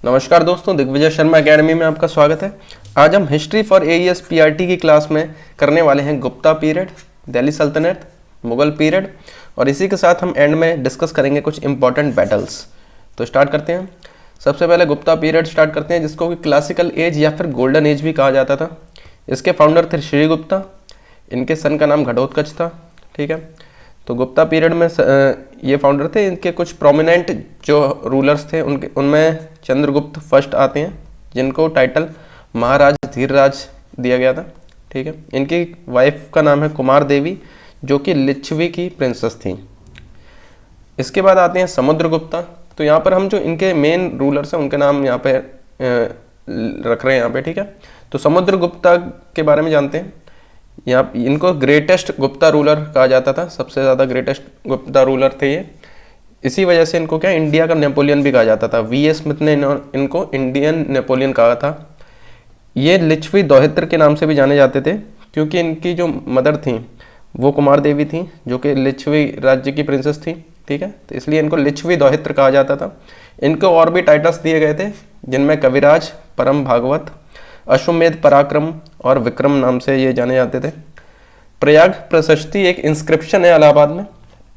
नमस्कार दोस्तों, दिग्विजय शर्मा एकेडमी में आपका स्वागत है। आज हम हिस्ट्री फॉर एईएस पीआरटी की क्लास में करने वाले हैं गुप्ता पीरियड, दिल्ली सल्तनत, मुगल पीरियड और इसी के साथ हम एंड में डिस्कस करेंगे कुछ इंपॉर्टेंट बैटल्स। तो स्टार्ट करते हैं। सबसे पहले गुप्ता पीरियड स्टार्ट करते हैं, जिसको कि क्लासिकल एज या फिर गोल्डन एज भी कहा जाता था। इसके फाउंडर थे श्री गुप्ता। इनके सन का नाम घटोत्कच था। ठीक है, तो गुप्ता पीरियड में ये फाउंडर थे। इनके कुछ प्रोमिनेंट जो रूलर्स थे उनमें चंद्रगुप्त फर्स्ट आते हैं, जिनको टाइटल महाराज धीरराज दिया गया था। ठीक है, इनकी वाइफ का नाम है कुमार देवी, जो कि लिच्छवी की प्रिंसेस थी। इसके बाद आते हैं समुद्रगुप्ता। तो यहाँ पर हम जो इनके मेन रूलर्स हैं उनके नाम यहाँ पे रख रहे हैं यहाँ पे। ठीक है, तो समुद्रगुप्ता के बारे में जानते हैं। यहाँ इनको ग्रेटेस्ट गुप्ता रूलर कहा जाता था, सबसे ज़्यादा ग्रेटेस्ट गुप्ता रूलर थे ये। इसी वजह से इनको क्या इंडिया का नेपोलियन भी कहा जाता था। वी एस स्मिथ ने इनको इंडियन नेपोलियन कहा था। ये लिच्छवी दौहित्र के नाम से भी जाने जाते थे, क्योंकि इनकी जो मदर थी वो कुमार देवी थी, जो कि लिच्छवी राज्य की प्रिंसेस थी। ठीक है, तो इसलिए इनको लिच्छवी दौहित्र कहा जाता था। इनको और भी टाइटल्स दिए गए थे, जिनमें कविराज, परम भागवत, अश्वमेध पराक्रम और विक्रम नाम से ये जाने जाते थे। प्रयाग प्रशस्ति एक इंस्क्रिप्शन है इलाहाबाद में।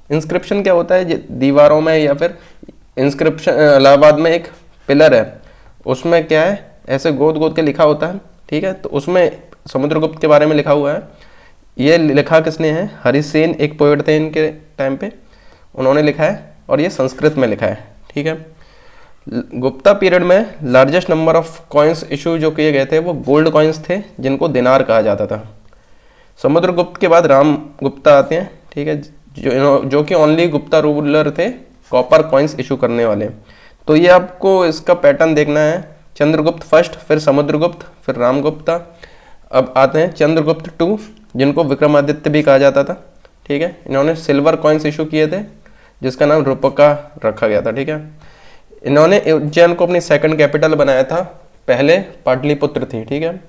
इंस्क्रिप्शन क्या होता है? दीवारों में या फिर इंस्क्रिप्शन, इलाहाबाद में एक पिलर है, उसमें क्या है, ऐसे गोद गोद के लिखा होता है। ठीक है, तो उसमें समुद्रगुप्त के बारे में लिखा हुआ है। ये लिखा किसने है? हरिसेन एक पोएट थे इनके टाइम पे, उन्होंने लिखा है और ये संस्कृत में लिखा है। ठीक है, गुप्ता पीरियड में largest number of coins issue जो किए गए थे वो गोल्ड कॉइन्स थे, जिनको दिनार कहा जाता था। समुद्रगुप्त के बाद राम गुप्ता आते हैं। ठीक है, जो कि ओनली गुप्ता रूलर थे कॉपर कॉइन्स इशू करने वाले। तो ये आपको इसका पैटर्न देखना है। चंद्रगुप्त फर्स्ट, फिर समुद्रगुप्त, फिर रामगुप्ता। अब आते हैं चंद्रगुप्त टू, जिनको विक्रमादित्य भी कहा जाता था। ठीक है, इन्होंने सिल्वर कॉइन्स इशू किए थे, जिसका नाम रूपका रखा गया था। ठीक है, इन्होंने उज्जैन को अपनी सेकंड कैपिटल बनाया था, पहले पाटलिपुत्र थी। ठीक है,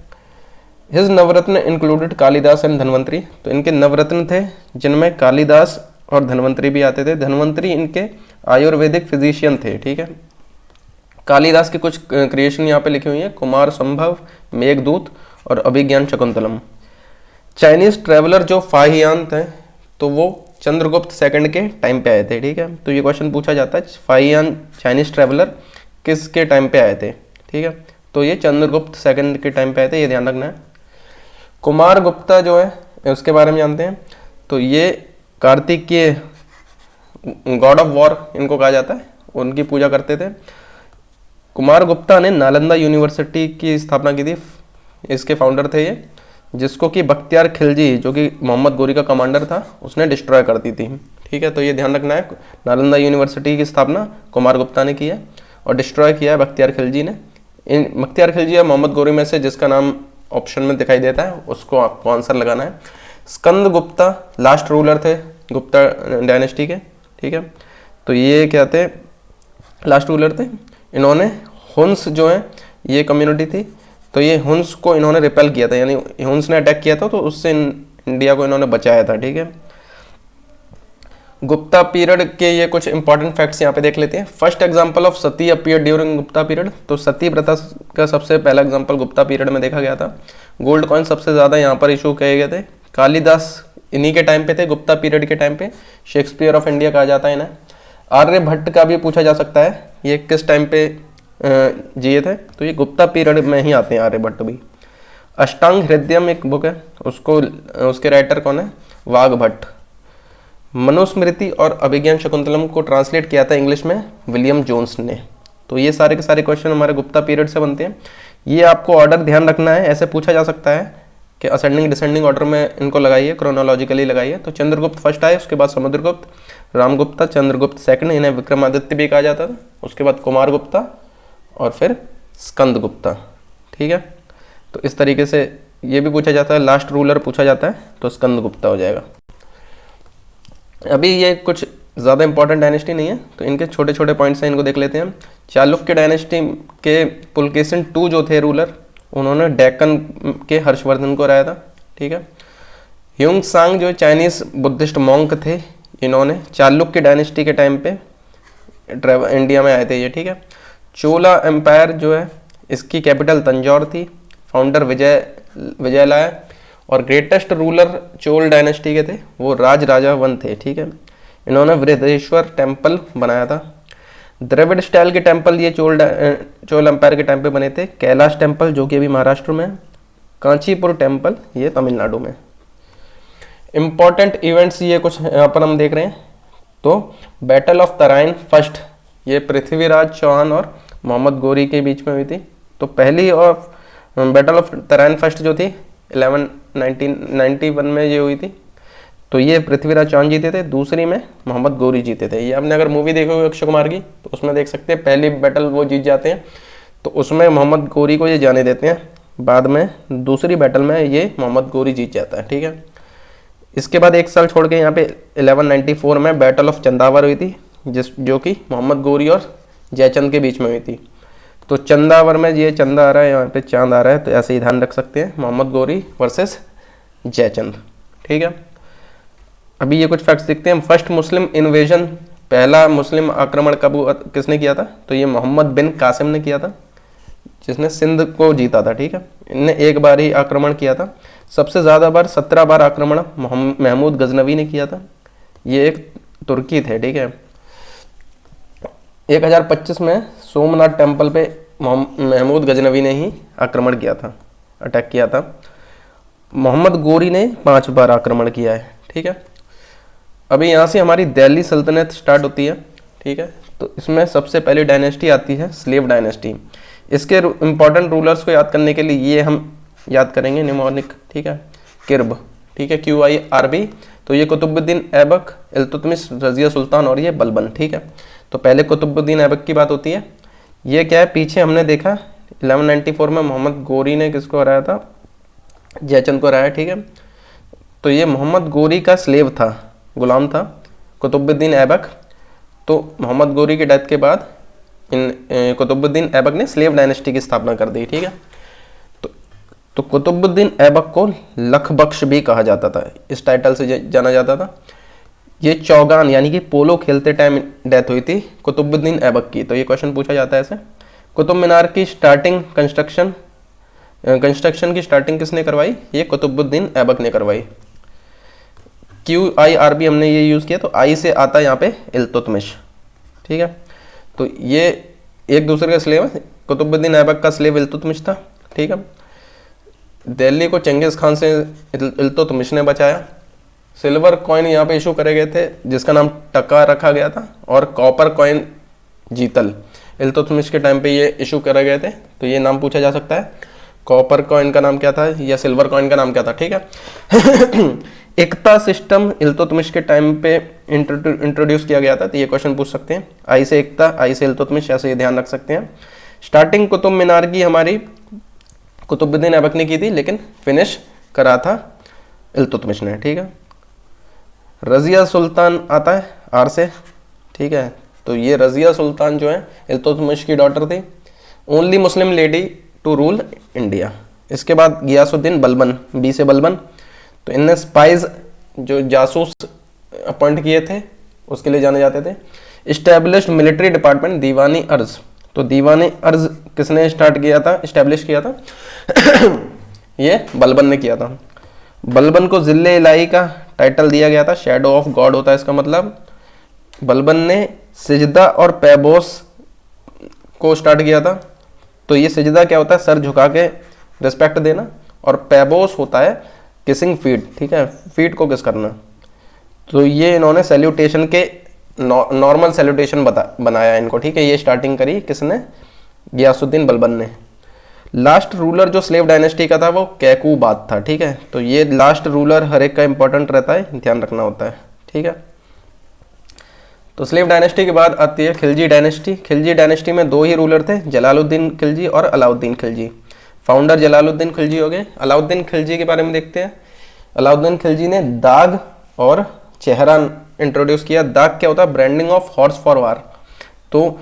his Navratna included Kalidas and Dhanvantari. तो इनके नवरत्न थे, जिनमें कालिदास और धन्वंतरी भी आते थे। धन्वंतरी इनके आयुर्वेदिक फिजिशियन थे। ठीक है, कालिदास की कुछ क्रिएशन यहाँ पे लिखी हुई है, कुमार संभव, मेघदूत और अभिज्ञान शकुंतलम। चाइनीज ट्रेवलर जो फाहियान थे, तो वो चंद्रगुप्त सेकंड के टाइम पे आए थे। ठीक है, तो ये क्वेश्चन पूछा जाता है, फाहियान चाइनीज ट्रेवलर किसके टाइम पे आए थे? ठीक है, तो ये चंद्रगुप्त सेकंड के टाइम पे आए थे, ये ध्यान रखना है। कुमार गुप्ता जो है उसके बारे में जानते हैं। तो ये कार्तिकेय गॉड ऑफ वॉर इनको कहा जाता है, उनकी पूजा करते थे। कुमार गुप्ता ने नालंदा यूनिवर्सिटी की स्थापना की थी, इसके फाउंडर थे ये, जिसको कि बख्तियार खिलजी, जो कि मोहम्मद गोरी का कमांडर था, उसने डिस्ट्रॉय कर दी थी। ठीक है, तो ये ध्यान रखना है, नालंदा यूनिवर्सिटी की स्थापना कुमार गुप्ता ने की है और डिस्ट्रॉय किया है बख्तियार खिलजी ने। इन बख्तियार खिलजी या मोहम्मद गोरी में से जिसका नाम ऑप्शन में दिखाई देता है उसको आपको आंसर लगाना है। स्कंद गुप्ता लास्ट रूलर थे गुप्ता डायनेस्टी के। ठीक है, तो ये क्या थे? लास्ट रूलर थे। इन्होंने हुन्स जो है ये कम्युनिटी थी, तो ये हुन्स को इन्होंने रिपेल किया था, यानी हुन्स ने अटैक किया था, तो उससे इंडिया को इन्होंने बचाया था। ठीक है, गुप्ता पीरियड के ये कुछ इंपॉर्टेंट फैक्ट्स यहाँ पे देख लेते हैं। First example of Sati appear during Gupta period. तो सती प्रथा का सबसे पहला एग्जांपल गुप्ता पीरियड में देखा गया था। गोल्ड कॉइन सबसे ज़्यादा यहाँ पर इशू किए गए थे। कालिदास इन्हीं के टाइम पे थे, गुप्ता पीरियड के टाइम पे। शेक्सपियर ऑफ इंडिया कहा जाता है इन्हें। आर्यभट्ट का भी पूछा जा सकता है, ये किस टाइम पे जिए थे? तो ये गुप्ता पीरियड में ही आते हैं आर्यभट्ट भी। अष्टांग हृदयम एक बुक है, उसके राइटर कौन है? वाघभट्ट। मनुस्मृति और अभिज्ञान शकुंतलम को ट्रांसलेट किया था इंग्लिश में विलियम जोन्स ने। तो ये सारे के सारे क्वेश्चन हमारे गुप्ता पीरियड से बनते हैं। ये आपको ऑर्डर ध्यान रखना है, ऐसे पूछा जा सकता है कि असेंडिंग डिसेंडिंग ऑर्डर में इनको लगाइए, क्रोनोलॉजिकली लगाइए। तो चंद्रगुप्त फर्स्ट आए, उसके बाद समुद्रगुप्त, रामगुप्ता, चंद्रगुप्त सेकंड, इन्हें विक्रमादित्य भी कहा जाता था। उसके बाद कुमार गुप्ता और फिर स्कंद गुप्ता। ठीक है, तो इस तरीके से ये भी पूछा जाता है। लास्ट रूलर पूछा जाता है तो स्कंद गुप्ता हो जाएगा। अभी ये कुछ ज़्यादा इंपॉर्टेंट डायनेस्टी नहीं है, तो इनके छोटे छोटे पॉइंट्स हैं, इनको देख लेते हैं। चालुक्य डायनेस्टी के पुलकेशिन टू जो थे रूलर, उन्होंने डेक्कन के हर्षवर्धन को हराया था। ठीक है, ह्यूंग सांग जो चाइनीज़ बुद्धिस्ट मॉन्क थे, इन्होंने चालुक्य डायनेस्टी के टाइम पे इंडिया में आए थे ये। ठीक है, चोला एम्पायर जो है इसकी कैपिटल तंजौर थी, फाउंडर विजयलाय, और ग्रेटेस्ट रूलर चोल डायनेस्टी के थे वो राज राजा वन थे। ठीक है, इन्होंने वृद्धेश्वर टेम्पल बनाया था। द्रविड़ स्टाइल के टेम्पल ये चोल एम्पायर के टाइम पे बने थे। कैलाश टेम्पल जो कि अभी महाराष्ट्र में है, कांचीपुर टेम्पल ये तमिलनाडु में। इम्पॉर्टेंट इवेंट्स ये कुछ यहाँ पर हम देख रहे हैं। तो बैटल ऑफ तराइन फर्स्ट ये पृथ्वीराज चौहान और मोहम्मद गोरी के बीच में हुई थी। तो पहली of battle of Tarain first जो थी 1991 में ये हुई थी, तो ये पृथ्वीराज चौहान जीते थे। दूसरी में मोहम्मद गोरी जीते थे। ये आपने अगर मूवी देखी होगी अक्षय कुमार की तो उसमें देख सकते हैं पहली बैटल वो जीत जाते हैं, तो उसमें मोहम्मद गोरी को ये जाने देते हैं। बाद में दूसरी बैटल में ये मोहम्मद गोरी जीत जाता है। ठीक है, इसके बाद एक साल छोड़ के यहाँ पे 1194 में बैटल ऑफ चंदावर हुई थी, जो कि मोहम्मद गोरी और जयचंद के बीच में हुई थी। तो चंदावर में ये चंदा आ रहा है, यहाँ पे चांद आ रहा है, तो ऐसे ही ध्यान रख सकते हैं, मोहम्मद गोरी वर्सेस जयचंद। ठीक है, अभी ये कुछ फैक्ट्स देखते हैं। फर्स्ट मुस्लिम इन्वेजन, पहला मुस्लिम आक्रमण कब किसने किया था? तो ये मोहम्मद बिन कासिम ने किया था, जिसने सिंध को जीता था। ठीक है, इनने एक बार ही आक्रमण किया था। सबसे ज़्यादा बार 17 बार आक्रमण महमूद गजनवी ने किया था, ये एक तुर्की थे। ठीक है, 1025 में सोमनाथ टेम्पल पे महमूद गजनवी ने ही आक्रमण किया था, अटैक किया था। मोहम्मद गोरी ने 5 बार आक्रमण किया है। ठीक है, अभी यहाँ से हमारी दिल्ली सल्तनत स्टार्ट होती है। ठीक है, तो इसमें सबसे पहली डायनेस्टी आती है स्लेव डायनेस्टी। इसके इंपॉर्टेंट रूलर्स को याद करने के लिए ये हम याद करेंगे निमोनिक। ठीक है, किर्ब, ठीक है, QIRB। तो ये कुतुबुद्दीन ऐबक, इल्तुतमिश, रजिया सुल्तान और ये बलबन। ठीक है, तो पहले कुतुबुद्दीन ऐबक की बात होती है। ये क्या है, पीछे हमने देखा 1194 में मोहम्मद गोरी ने किसको हराया था? जयचंद को हराया। ठीक है, तो ये मोहम्मद गोरी का स्लेव था, गुलाम था कुतुबुद्दीन ऐबक। तो मोहम्मद गोरी की डेथ के बाद कुतुबुद्दीन ऐबक ने स्लेव डायनेस्टी की स्थापना कर दी। ठीक है, तो कुतुबुद्दीन ऐबक को लखबख्श भी कहा जाता था, इस टाइटल से जाना जाता था। ये चौगान यानी कि पोलो खेलते टाइम डेथ हुई थी कुतुबुद्दीन ऐबक की। तो ये क्वेश्चन पूछा जाता है ऐसे। कुतुब मीनार की स्टार्टिंग कंस्ट्रक्शन की स्टार्टिंग किसने करवाई? ये कुतुबुद्दीन ऐबक ने करवाई। QIRB हमने ये यूज़ किया, तो आई से आता है यहाँ पे इल्तुतमिश। ठीक है, तो ये एक दूसरे का स्लेव है। कुतुबुद्दीन ऐबक का स्लेव इल्तुतमिश था। ठीक है, दिल्ली को चंगेज़ खान से इल्तुतमिश ने बचाया। सिल्वर कॉइन यहाँ पे इशू करे गए थे, जिसका नाम टका रखा गया था, और कॉपर कॉइन जीतल इल्तुतमिश के टाइम पे ये इशू करे गए थे। तो ये नाम पूछा जा सकता है, कॉपर कॉइन का नाम क्या था या सिल्वर कॉइन का नाम क्या था। ठीक है, एकता सिस्टम इल्तुतमिश के टाइम पे इंट्रोड्यूस किया गया था, तो ये क्वेश्चन पूछ सकते हैं। आई से एकता, आई से इल्तुतमिश, ऐसे ये ध्यान रख सकते हैं। स्टार्टिंग कुतुब मीनार की हमारी कुतुबुद्दीन ऐबक ने की थी, लेकिन फिनिश करा था इल्तुतमिश ने। ठीक है, रजिया सुल्तान आता है आर से। ठीक है, तो ये रजिया सुल्तान जो है इल्तुतमिश की डॉटर थी, only Muslim lady to rule India. इसके बाद गियासुद्दीन बलबन, बी से बलबन। तो इनने स्पाइज जो जासूस अपॉइंट किए थे उसके लिए जाने जाते थे। इस्टेब्लिश्ड मिलिट्री डिपार्टमेंट दीवानी अर्ज। तो दीवानी अर्ज किसने स्टार्ट किया था, इस्टेब्लिश किया था? ये बलबन ने किया था। बलबन को जिले इलाही का टाइटल दिया गया था, शैडो ऑफ गॉड होता है इसका मतलब। बलबन ने सिजदा और पैबोस को स्टार्ट किया था। तो ये सिजदा क्या होता है? सर झुका के रिस्पेक्ट देना, और पैबोस होता है किसिंग फीट। ठीक है, फीट को किस करना। तो ये इन्होंने सैल्यूटेशन के नॉर्मल सैल्यूटेशन बनाया इनको। ठीक है, ये स्टार्टिंग करी किसने? गियासुद्दीन बलबन ने। लास्ट रूलर जो स्लेव डायनेस्टी का था वो कैकूबाद था। ठीक है, तो ये लास्ट रूलर हर एक का इंपॉर्टेंट रहता है, ध्यान रखना होता है। ठीक है, तो स्लेव डायनेस्टी के बाद आती है खिलजी डायनेस्टी। खिलजी डायनेस्टी में 2 ही रूलर थे, जलालुद्दीन खिलजी और अलाउद्दीन खिलजी। फाउंडर जलालुद्दीन खिलजी हो गए। अलाउद्दीन खिलजी के बारे में देखते हैं। अलाउद्दीन खिलजी ने दाग और चेहरा इंट्रोड्यूस किया। दाग क्या होता है? ब्रांडिंग ऑफ हॉर्स फॉर वार। तो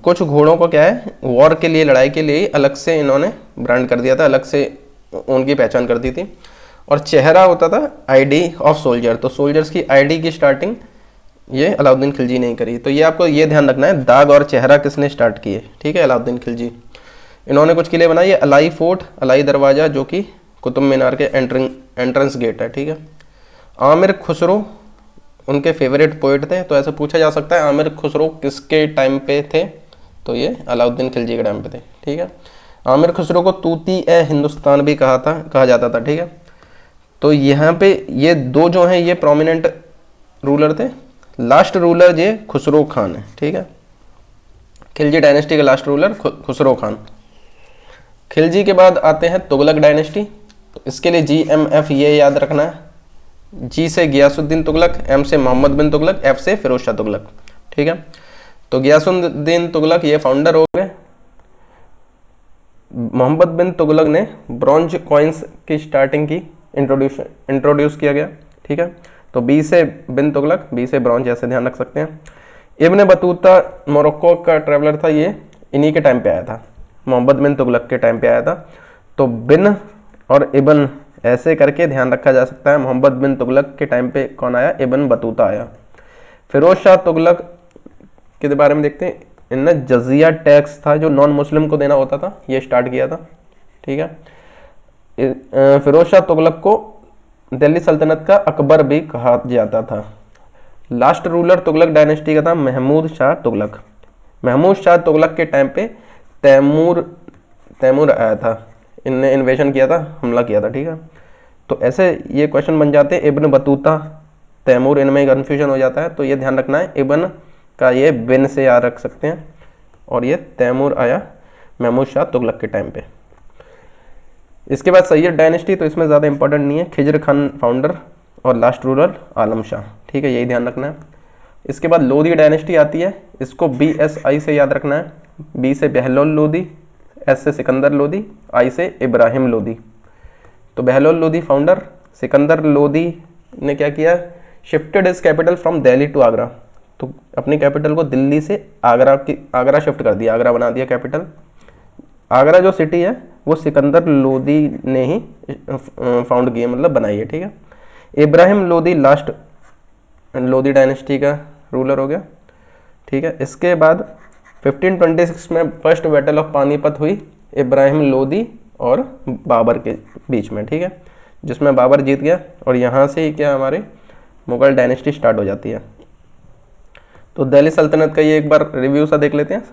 कुछ घोड़ों को क्या है, वॉर के लिए, लड़ाई के लिए अलग से इन्होंने ब्रांड कर दिया था, अलग से उनकी पहचान कर दी थी। और चेहरा होता था आईडी ऑफ सोल्जर। तो सोल्जर्स की आईडी की स्टार्टिंग ये अलाउद्दीन खिलजी ने करी। तो ये आपको ये ध्यान रखना है, दाग और चेहरा किसने स्टार्ट किए, ठीक है, अलाउद्दीन खिलजी। इन्होंने कुछ किले बनाए, अलाई फोर्ट, अलाई दरवाज़ा जो कि कुतुब मीनार के एंट्रेंस गेट है, ठीक है। आमिर खुसरो उनके फेवरेट पोइट थे, तो ऐसे पूछा जा सकता है आमिर खुसरो किसके टाइम पे थे, तो ये अलाउद्दीन खिलजी के टाइम पे थे, ठीक है। आमिर खुसरो को तूती ए हिंदुस्तान भी कहा जाता था, ठीक है। तो यहाँ पे ये दो जो हैं ये प्रोमिनेंट रूलर थे। लास्ट रूलर ये खुसरो खान है, ठीक है। खिलजी डायनेस्टी का लास्ट रूलर खुसरो खान। खिलजी के बाद आते हैं तुगलक डायनेस्टी। तो इसके लिए GMF ये याद रखना है, G से गियासुद्दीन तुगलक, M से मोहम्मद बिन तुगलक, F से फिरोज शाह तुगलक, ठीक है। तो गियासुद्दीन तुगलक ये फाउंडर हो गए। मोहम्मद बिन तुगलक ने ब्रॉन्ज कॉइन्स की स्टार्टिंग की, इंट्रोड्यूस किया गया, ठीक है। तो B से बिन तुगलक, B से ब्रॉन्ज, ऐसे ध्यान रख सकते हैं। इब्न बतूता मोरक्को का ट्रैवलर था, ये इन्हीं के टाइम पे आया था, मोहम्मद बिन तुगलक के टाइम पे आया था। तो बिन और इब्न ऐसे करके ध्यान रखा जा सकता है। मोहम्मद बिन तुगलक के टाइम पे कौन आया, इब्न बतूता आया। फिरोज शाह तुगलक के बारे में देखते हैं। इनने जजिया टैक्स था जो नॉन मुस्लिम को देना होता था, ये स्टार्ट किया था, ठीक है। फिरोज शाह तुगलक को दिल्ली सल्तनत का अकबर भी कहा जाता था। लास्ट रूलर तुगलक डायनेस्टी का था महमूद शाह तुगलक। महमूद शाह तुगलक के टाइम पे तैमूर आया था, इनने इन्वेशन किया था, हमला किया था, ठीक है। तो ऐसे ये क्वेश्चन बन जाते हैं। इब्न बतूता, तैमूर, इनमें कन्फ्यूजन हो जाता है, तो ये ध्यान रखना है। इब्न का ये बिन से याद रख सकते हैं, और ये तैमूर आया महमूद शाह तुगलक के टाइम पे। इसके बाद सैयद डायनेस्टी, तो इसमें ज़्यादा इंपॉर्टेंट नहीं है। खिजर खान फाउंडर और लास्ट रूलर आलम शाह, ठीक है, यही ध्यान रखना है। इसके बाद लोधी डायनेस्टी आती है, इसको BSI से याद रखना है। B से बहलोल लोधी, S से सिकंदर लोधी, I से इब्राहिम लोधी। तो बहलोल लोधी फाउंडर। सिकंदर लोधी ने क्या किया, shifted is capital from Delhi to Agra, तो अपनी कैपिटल को दिल्ली से आगरा शिफ्ट कर दिया, आगरा बना दिया कैपिटल। आगरा जो सिटी है वो सिकंदर लोधी ने ही फाउंड की है, मतलब बनाई है, ठीक है। इब्राहिम लोधी लास्ट लोधी डायनेस्टी का रूलर हो गया, ठीक है। इसके बाद 1526 में फर्स्ट बैटल ऑफ पानीपत हुई इब्राहिम लोधी और बाबर के बीच में, ठीक है, जिसमें बाबर जीत गया, और यहाँ से ही क्या हमारे मुगल डायनेस्टी स्टार्ट हो जाती है। तो दिल्ली सल्तनत का ये एक बार रिव्यू सा देख लेते हैं।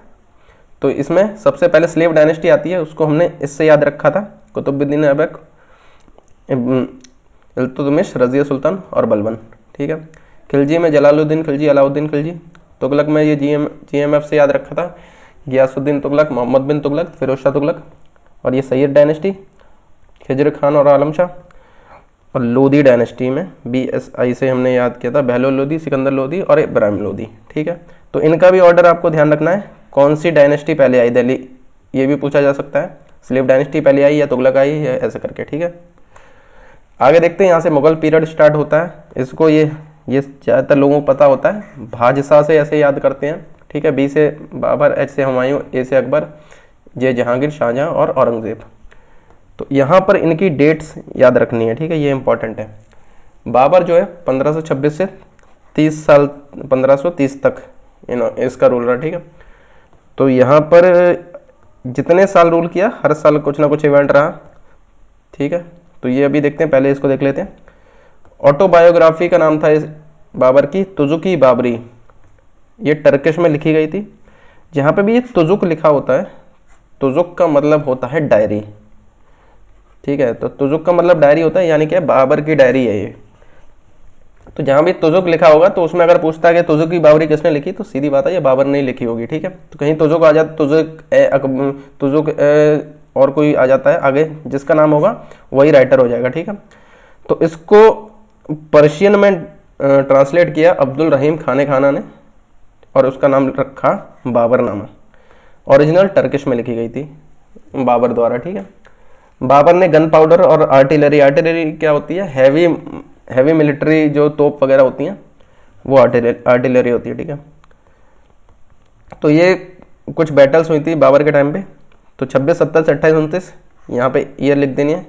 तो इसमें सबसे पहले स्लेव डायनेस्टी आती है, उसको हमने इससे याद रखा था, कुतुबुद्दीन ऐबक, इल्तुतमिश, रजिया सुल्तान और बलबन, ठीक है। खिलजी में जलालुद्दीन खिलजी, अलाउद्दीन खिलजी। तुगलक में ये GMF से याद रखा था, गियासुद्दीन तुगलक, मोहम्मद बिन तुगलक, फिरोज शाह तुगलक। और ये सैयद डायनेस्टी, खिजर खान और आलम शाह। और लोधी डायनेस्टी में BSI से हमने याद किया था, बहलोल लोधी, सिकंदर लोधी और इब्राहिम लोधी, ठीक है। तो इनका भी ऑर्डर आपको ध्यान रखना है, कौन सी डायनेस्टी पहले आई दिल्ली, ये भी पूछा जा सकता है। स्लेव डायनेस्टी पहले आई या तुगलक आई, या ऐसे करके, ठीक है। आगे देखते हैं, यहाँ से मुगल पीरियड स्टार्ट होता है। इसको ये ज़्यादातर लोगों को पता होता है, भाजसा से ऐसे याद करते हैं, ठीक है। B से बाबर, H से हुमायूं, A से अकबर, J जहांगीर, शाहजहां और औरंगजेब। तो यहाँ पर इनकी डेट्स याद रखनी है, ठीक है, ये इंपॉर्टेंट है। बाबर जो है 1526 से 30 साल 1530 तक इसका रूल रहा, ठीक है। तो यहाँ पर जितने साल रूल किया, हर साल कुछ ना कुछ इवेंट रहा, ठीक है। तो ये अभी देखते हैं, पहले इसको देख लेते हैं। ऑटोबायोग्राफी का नाम था इस बाबर की, तुजुक-ई बाबरी, ये टर्किश में लिखी गई थी। जहाँ पे भी ये तुजुक लिखा होता है, तुजुक का मतलब होता है डायरी, ठीक है। तो तुजुक का मतलब डायरी होता है, यानी कि बाबर की डायरी है ये। तो जहाँ भी तुजुक लिखा होगा, तो उसमें अगर पूछता है कि तुजुक-ई बाबरी किसने लिखी, तो सीधी बात है ये बाबर ने लिखी होगी, ठीक है। तो कहीं तुजुक आ जाता, तुजुक और कोई आ जाता है आगे, जिसका नाम होगा वही राइटर हो जाएगा, ठीक है। तो इसको पर्शियन में ट्रांसलेट किया अब्दुल रहीम खाना ने, और उसका नाम रखा बाबरनामा। ओरिजिनल टर्किश में लिखी गई थी बाबर द्वारा, ठीक है। बाबर ने गन पाउडर और आर्टिलरी क्या होती है, हैवी मिलिट्री जो तोप वगैरह होती हैं, वो आर्टिलरी होती है, ठीक है। तो ये कुछ बैटल्स हुई थी बाबर के टाइम पे। तो 26, 27 से 28, 29, यहाँ पे ईयर लिख देनी है।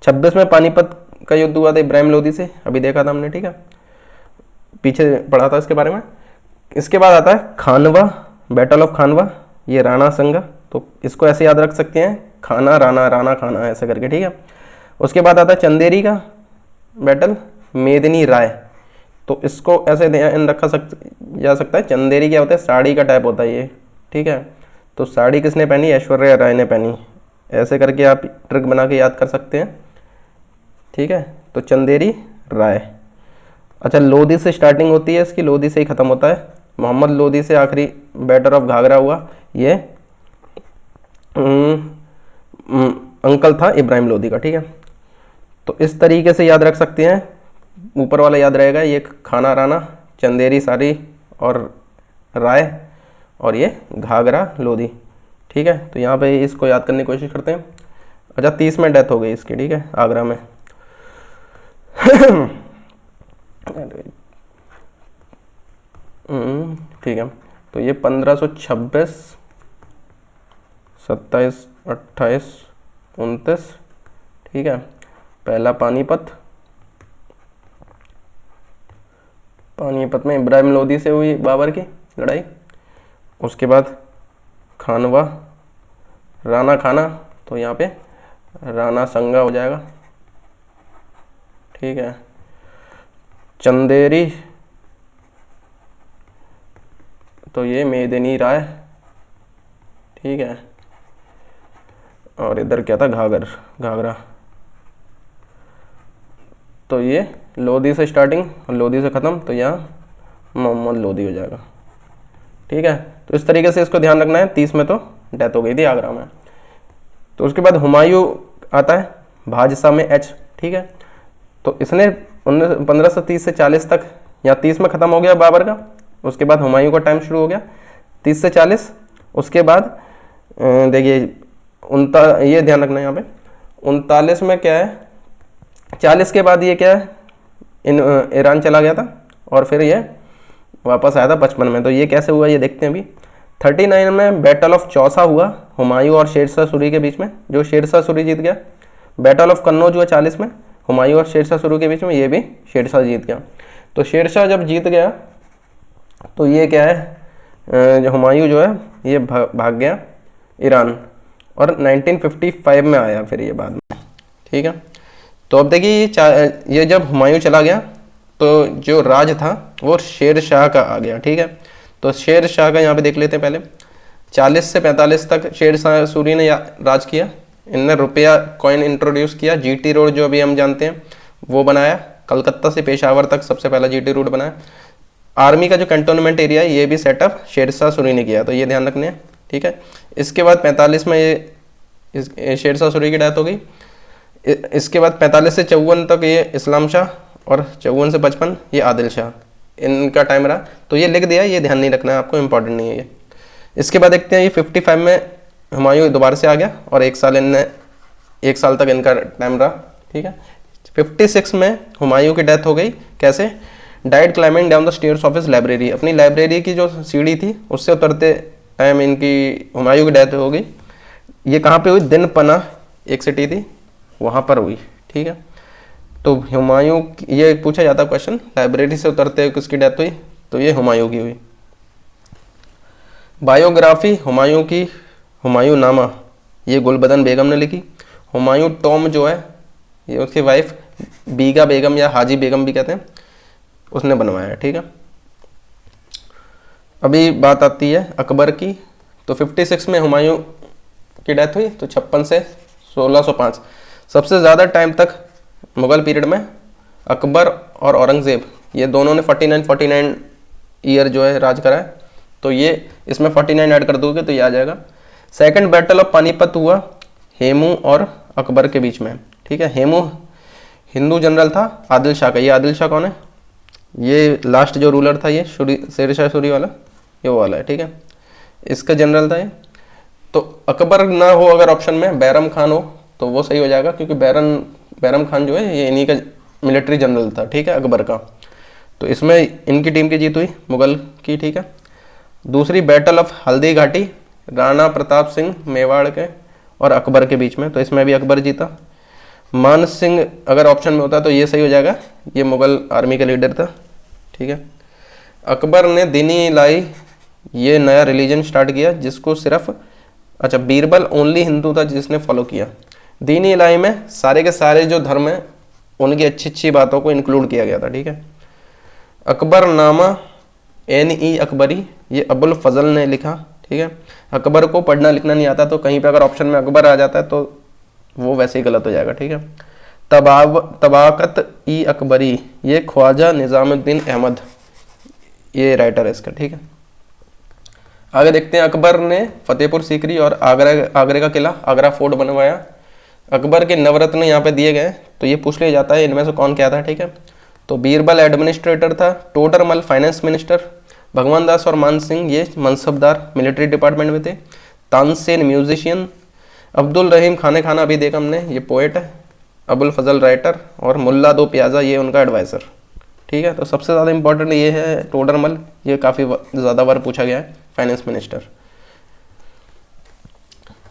26 में पानीपत का युद्ध हुआ था इब्राहिम लोधी से, अभी देखा था हमने, ठीक है। पीछे पढ़ा था इसके बारे में। इसके बाद आता है खानवा, बैटल ऑफ खानवा, ये राणा संगा, तो इसको ऐसे याद रख सकते हैं, खाना राणा, राणा खाना, ऐसे करके, ठीक है। उसके बाद आता है चंदेरी का बैटल, मेदिनी राय, तो इसको ऐसे ध्यान रखा जा सकता है। चंदेरी क्या होता है, साड़ी का टाइप होता है ये, ठीक है। तो साड़ी किसने पहनी, ऐश्वर्या राय ने पहनी, ऐसे करके आप ट्रिक बना के याद कर सकते हैं, ठीक है। तो चंदेरी राय। अच्छा, लोधी से स्टार्टिंग होती है इसकी, लोधी से ही ख़त्म होता है। मोहम्मद लोधी से आखिरी बैटल ऑफ घाघरा हुआ, ये अंकल था इब्राहिम लोधी का, ठीक है। तो इस तरीके से याद रख सकते हैं, ऊपर वाला याद रहेगा, ये खाना राणा, चंदेरी साड़ी और राय, और ये घाघरा लोधी, ठीक है। तो यहाँ पे इसको याद करने की कोशिश करते हैं। अच्छा, 30 में डेथ हो गई इसकी, ठीक है, आगरा में। ठीक है। तो ये 1526, 27, 28, 29, ठीक है। पहला पानीपत में इब्राहिम लोधी से हुई बाबर की लड़ाई। उसके बाद खानवा, राणा खाना, तो यहाँ पे राणा संगा हो जाएगा, ठीक है। चंदेरी, तो ये मेदिनी राय, ठीक है। और इधर क्या था, घाघरा, तो ये लोधी से स्टार्टिंग और लोधी से ख़त्म, तो यहाँ मोहम्मद लोधी हो जाएगा, ठीक है। तो इस तरीके से इसको ध्यान रखना है। 30 में तो डेथ हो गई थी आगरा में। तो उसके बाद हुमायूं आता है, भाजसा में एच, ठीक है। तो इसने 1530 से 40 तक, या 30 में ख़त्म हो गया बाबर का, उसके बाद हुमायूं का टाइम शुरू हो गया 30 से 40। उसके बाद देखिए ये ध्यान रखना है यहाँ पे, 39 में क्या है, 40 के बाद ये क्या है, ईरान चला गया था और फिर ये वापस आया था 55 में। तो ये कैसे हुआ ये देखते हैं अभी। 39 में बैटल ऑफ चौसा हुआ हुमायूं और शेरशाह सूरी के बीच में, जो शेरशाह सूरी जीत गया। बैटल ऑफ कन्नौज हुआ 40 में, हुमायूं और शेरशाह सूरी के बीच में, ये भी शेरशाह जीत गया। तो शेरशाह जब जीत गया तो ये क्या है, जो हुमायूं जो है ये भाग गया ईरान, और 1955 में आया फिर ये बाद में, ठीक है। तो अब देखिए ये जब हुमायूं चला गया तो जो राज था वो शेर शाह का आ गया, ठीक है। तो शेर शाह का यहाँ पे देख लेते हैं पहले। 40 से 45 तक शेर शाह सूरी ने राज किया। इनने रुपया कॉइन इंट्रोड्यूस किया, जीटी रोड जो अभी हम जानते हैं वो बनाया, कलकत्ता से पेशावर तक सबसे पहला जीटी रोड बनाया। आर्मी का जो कंटोनमेंट एरिया है ये भी सेटअप शेर शाह सूरी ने किया, तो ये ध्यान रखने हैं, ठीक है। इसके बाद 45 में ये शेर शाह सूरी की डेथ हो गई। इसके बाद 45 से 54 तक ये इस्लाम शाह, और 54 से 55 ये आदिल शाह, इनका टाइम रहा। तो ये लिख दिया, ये ध्यान नहीं रखना है आपको, इंपॉर्टेंट नहीं है ये। इसके बाद देखते हैं ये 55 में हुमायूं दोबारा से आ गया और 1 साल तक इनका टाइम रहा, ठीक है। 56 में हुमायूं की डेथ हो गई, कैसे, died climbing down the stairs of his library, अपनी लाइब्रेरी की जो सीढ़ी थी उससे उतरते टाइम इनकी हुमायूं की डेथ हो गई। ये कहाँ पे हुई, दिन पना एक सिटी थी वहाँ पर हुई, ठीक है। तो हुमायूं, ये पूछा जाता क्वेश्चन, लाइब्रेरी से उतरते हुए किसकी डेथ हुई, तो ये हुमायूं की हुई। बायोग्राफी हुमायूं की, हुमायूं नामा, ये गुलबदन बेगम ने लिखी। हुमायूं टॉम जो है ये उसकी वाइफ बीगा बेगम या हाजी बेगम भी कहते हैं, उसने बनवाया है, ठीक है। अभी बात आती है अकबर की। तो 56 में हुमायूं की डेथ हुई, तो 56 से 1605, सबसे ज़्यादा टाइम तक मुग़ल पीरियड में अकबर और औरंगज़ेब ये दोनों ने 49 ईयर जो है राज करा है। तो ये इसमें 49 ऐड कर दोगे तो ये आ जाएगा। सेकंड बैटल ऑफ पानीपत हुआ हेमू और अकबर के बीच में, ठीक है। हेमू हिंदू जनरल था आदिल शाह का। ये आदिल शाह कौन है, ये लास्ट जो रूलर था, ये शेर शाह सूरी वाला, ये वो वाला है, ठीक है। इसका जनरल था ये। तो अकबर ना हो अगर ऑप्शन में, बैरम खान हो तो वो सही हो जाएगा, क्योंकि बैरम खान जो है ये इन्हीं का मिलिट्री जनरल था, ठीक है, अकबर का। तो इसमें इनकी टीम की जीत हुई मुग़ल की, ठीक है। दूसरी बैटल ऑफ हल्दी घाटी, राणा प्रताप सिंह मेवाड़ के और अकबर के बीच में, तो इसमें भी अकबर जीता। मान सिंह अगर ऑप्शन में होता तो ये सही हो जाएगा, ये मुग़ल आर्मी का लीडर था, ठीक है। अकबर ने दीनी इलाही ये नया रिलीजन स्टार्ट किया जिसको सिर्फ, अच्छा, बीरबल ओनली हिंदू था जिसने फॉलो किया। दीनी इलाही में सारे के सारे जो धर्म है उनकी अच्छी अच्छी बातों को इंक्लूड किया गया था, ठीक है। अकबरनामा NE अकबरी ये अबुल फजल ने लिखा, ठीक है। अकबर को पढ़ना लिखना नहीं आता तो कहीं पे अगर ऑप्शन में अकबर आ जाता है तो वो वैसे ही गलत हो जाएगा, ठीक है। तबाकत ई अकबरी ये ख्वाजा निज़ामुद्दीन अहमद ये राइटर है इसका, ठीक है। आगे देखते हैं, अकबर ने फतेहपुर सीकरी और आगरे का किला, आगरा फोर्ट बनवाया। अकबर के नवरत्न यहाँ पे दिए गए तो ये पूछ लिया जाता है इनमें से कौन क्या था, ठीक है। तो बीरबल एडमिनिस्ट्रेटर था, टोडरमल फाइनेंस मिनिस्टर, भगवान दास और मान सिंह ये मनसबदार मिलिट्री डिपार्टमेंट में थे, तानसेन म्यूजिशियन, अब्दुल रहीम खाने खाना अभी देखा हमने ये पोएट है, अबुल फजल राइटर और मुल्ला दो प्याजा ये उनका एडवाइज़र, ठीक है। तो सबसे ज़्यादा इंपॉर्टेंट ये है टोडरमल, ये काफ़ी ज़्यादा बार पूछा गया है, फाइनेंस मिनिस्टर।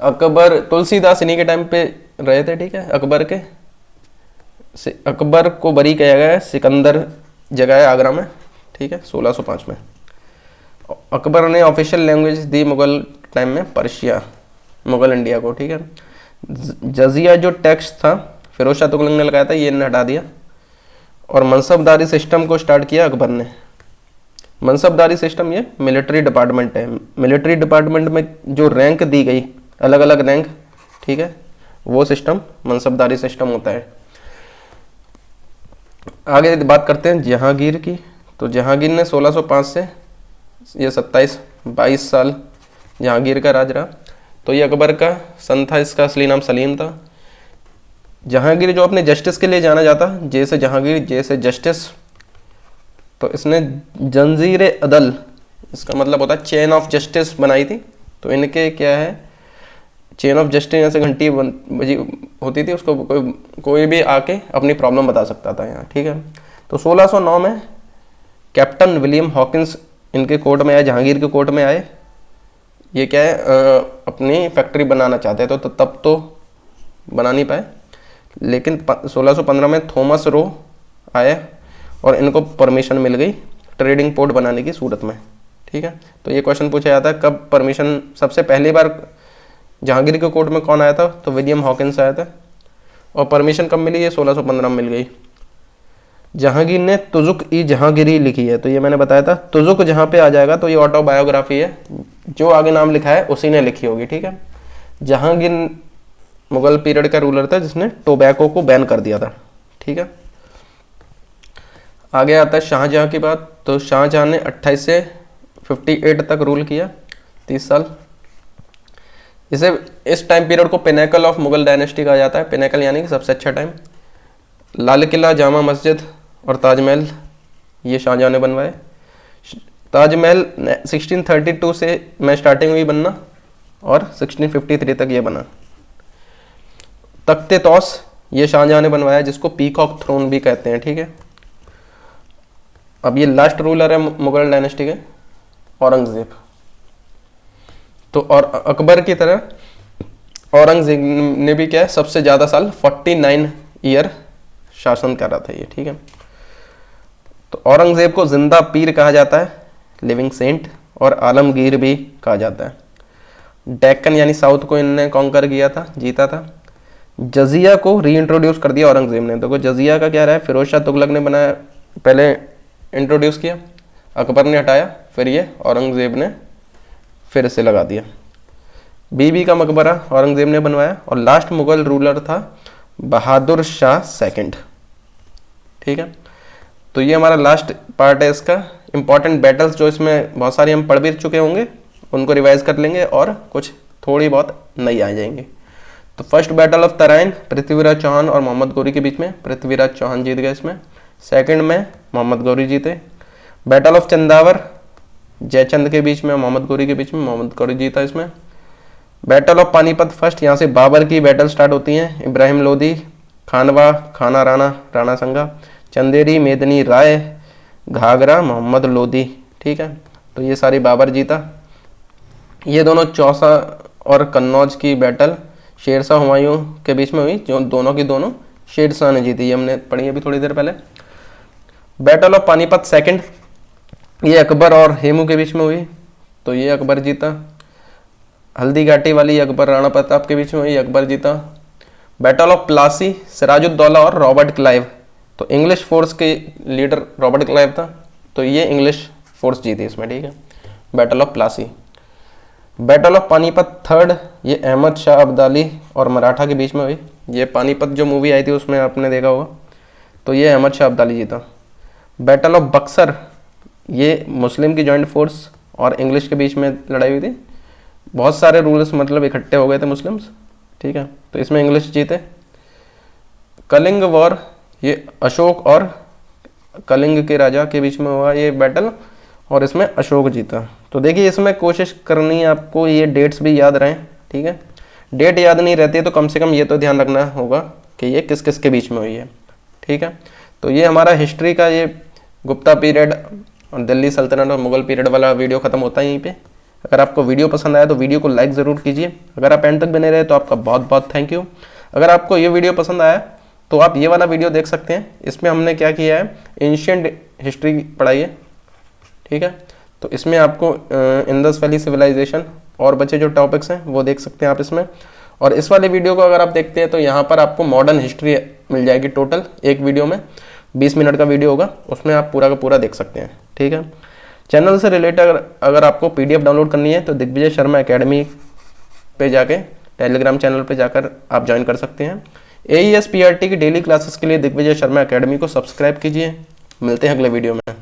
अकबर, तुलसीदास इन्हीं के टाइम पे रहे थे, ठीक है। अकबर को बरी किया गया है, सिकंदर जगह है आगरा में, ठीक है, 1605 में। अकबर ने ऑफिशियल लैंग्वेज दी मुगल टाइम में पर्शिया, मुगल इंडिया को, ठीक है। जजिया जो टैक्स था फिरोज शाह तुगलक ने लगाया था ये इन्हें हटा दिया। और मनसबदारी सिस्टम को स्टार्ट किया अकबर ने। मनसबदारी सिस्टम ये मिलिट्री डिपार्टमेंट है, मिलिट्री डिपार्टमेंट में जो रैंक दी गई अलग अलग रैंक, ठीक है, वो सिस्टम मनसबदारी सिस्टम होता है। आगे बात करते हैं जहांगीर की। तो जहांगीर ने 1605 से ये 22 साल जहांगीर का राज रहा। तो ये अकबर का सन था, इसका असली नाम सलीम था। जहांगीर जो अपने जस्टिस के लिए जाना जाता, जैसे जहांगीर जैसे जस्टिस, तो इसने जंजीर अदल, इसका मतलब होता है चेन ऑफ जस्टिस बनाई थी। तो इनके क्या है, चेन ऑफ जस्टिस जैसे घंटी बजी होती थी, उसको कोई भी आके अपनी प्रॉब्लम बता सकता था यहाँ, ठीक है। तो 1609 में कैप्टन विलियम हॉकिंस इनके कोर्ट में आए, जहांगीर के कोर्ट में आए। ये क्या है, अपनी फैक्ट्री बनाना चाहते थे तो तब तो बना नहीं पाए, लेकिन 1615 में थॉमस रो आए और इनको परमिशन मिल गई ट्रेडिंग पोर्ट बनाने की सूरत में, ठीक है। तो ये क्वेश्चन पूछा जाता है कब परमिशन, सबसे पहली बार जहांगीर के कोर्ट में कौन आया था, तो विलियम हॉकिंस आया था। और परमिशन कब मिली, ये 1615 में मिल गई। जहांगीर ने तुजुक ई जहांगीरी लिखी है, तो ये मैंने बताया था। तुजुक जहाँ पे आ जाएगा तो ये ऑटोबायोग्राफी है, जो आगे नाम लिखा है उसी ने लिखी होगी, ठीक है। जहांगीर मुगल पीरियड का रूलर था जिसने टोबैको को बैन कर दिया था, ठीक है। आगे आता है शाहजहां की बात। तो शाहजहां ने 28 से 58 तक रूल किया, 30 साल। इसे इस टाइम पीरियड को पिनेकल ऑफ मुगल डायनेस्टी कहा जाता है। पिनेकल यानी कि सबसे अच्छा टाइम। लाल किला, जामा मस्जिद और ताजमहल ये शाहजहां ने बनवाए। ताजमहल 1632 से में स्टार्टिंग हुई बनना और 1653 तक ये बना। तख्ते तौस ये शाहजहां ने बनवाया, जिसको पीकॉक थ्रोन भी कहते हैं, ठीक है। अब ये लास्ट रूलर है मुगल डायनेस्टी के, औरंगजेब। तो और अकबर की तरह औरंगजेब ने भी क्या है, सबसे ज़्यादा साल 49 ईयर शासन कर रहा था ये, ठीक है। तो औरंगजेब को जिंदा पीर कहा जाता है, लिविंग सेंट, और आलमगीर भी कहा जाता है। डेक्कन यानी साउथ को इनने कॉन्कर किया था, जीता था। जजिया को री इंट्रोड्यूस कर दिया औरंगजेब ने। देखो जजिया का क्या रहा है, फिरोज शाह तुगलक ने बनाया, पहले इंट्रोड्यूस किया, अकबर ने हटाया, फिर ये औरंगजेब ने फिर से लगा दिया। बीबी का मकबरा औरंगजेब ने बनवाया। और लास्ट मुगल रूलर था बहादुर शाह सेकंड, ठीक है। तो ये हमारा लास्ट पार्ट है इसका। इंपॉर्टेंट बैटल्स जो इसमें बहुत सारी हम पढ़ भी चुके होंगे, उनको रिवाइज कर लेंगे और कुछ थोड़ी बहुत नई आ जाएंगे। तो first battle of Tarain Prithviraj Chauhan और मोहम्मद गौरी के बीच में, पृथ्वीराज चौहान जीत गए इसमें। सेकंड में मोहम्मद गौरी जीते। बैटल ऑफ चंदावर जयचंद के बीच में, मोहम्मद गौरी के बीच में, मोहम्मद गौरी जीता इसमें। बैटल ऑफ पानीपत फर्स्ट, यहाँ से बाबर की बैटल स्टार्ट होती हैं। इब्राहिम लोदी, खानवा, खाना राणा, राणा संगा, चंदेरी, मेदनी राय, घाघरा, मोहम्मद लोदी, ठीक है। तो ये सारी बाबर जीता। ये दोनों चौसा और कन्नौज की बैटल शेरशाह हुमायूं के बीच में हुई, जो दोनों की दोनों शेरशाह ने जीती, ये हमने पढ़ी अभी थोड़ी देर पहले। बैटल ऑफ पानीपत सेकंड ये अकबर और हेमू के बीच में हुई, तो ये अकबर जीता। हल्दी घाटी वाली अकबर राणा प्रताप के बीच में हुई, अकबर जीता। बैटल ऑफ प्लासी सिराजुद्दौला और रॉबर्ट क्लाइव, तो इंग्लिश फोर्स के लीडर रॉबर्ट क्लाइव था, तो ये इंग्लिश फोर्स जीती इसमें, ठीक है, battle of Plassey. Battle of Panipat third, ये अहमद शाह अब्दाली और मराठा के बीच में हुई। ये पानीपत जो मूवी आई थी उसमें आपने देखा होगा, तो ये अहमद शाह अब्दाली जीता। बैटल ऑफ बक्सर, ये मुस्लिम की जॉइंट फोर्स और इंग्लिश के बीच में लड़ाई हुई थी। बहुत सारे रूल्स मतलब इकट्ठे हो गए थे मुस्लिम्स, ठीक है, तो इसमें इंग्लिश जीते। कलिंग वॉर, ये अशोक और कलिंग के राजा के बीच में हुआ ये बैटल, और इसमें अशोक जीता। तो देखिए इसमें कोशिश करनी है आपको ये डेट्स भी याद रहें, ठीक है। डेट याद नहीं रहती है तो कम से कम ये तो ध्यान रखना होगा कि ये किस किस के बीच में हुई है, ठीक है। तो ये हमारा हिस्ट्री का ये गुप्ता पीरियड और दिल्ली सल्तनत और मुगल पीरियड वाला वीडियो खत्म होता है यहीं पे। अगर आपको वीडियो पसंद आया तो वीडियो को लाइक ज़रूर कीजिए। अगर आप एंड तक बने रहे तो आपका बहुत बहुत थैंक यू। अगर आपको ये वीडियो पसंद आया तो आप ये वाला वीडियो देख सकते हैं, इसमें हमने क्या किया है, एंशिएंट हिस्ट्री पढ़ाई है, ठीक है। तो इसमें आपको इंडस वैली सिविलाइजेशन और बचे जो टॉपिक्स हैं वो देख सकते हैं आप इसमें। और इस वाले वीडियो को अगर आप देखते हैं तो यहाँ पर आपको मॉडर्न हिस्ट्री मिल जाएगी टोटल एक वीडियो में, 20 मिनट का वीडियो होगा, उसमें आप पूरा का पूरा देख सकते हैं, ठीक है। चैनल से रिलेटेड अगर आपको PDF डाउनलोड करनी है तो दिग्विजय शर्मा एकेडमी पे जाके टेलीग्राम चैनल पे जाकर आप ज्वाइन कर सकते हैं। AES PRT की डेली क्लासेस के लिए दिग्विजय शर्मा एकेडमी को सब्सक्राइब कीजिए। मिलते हैं अगले वीडियो में।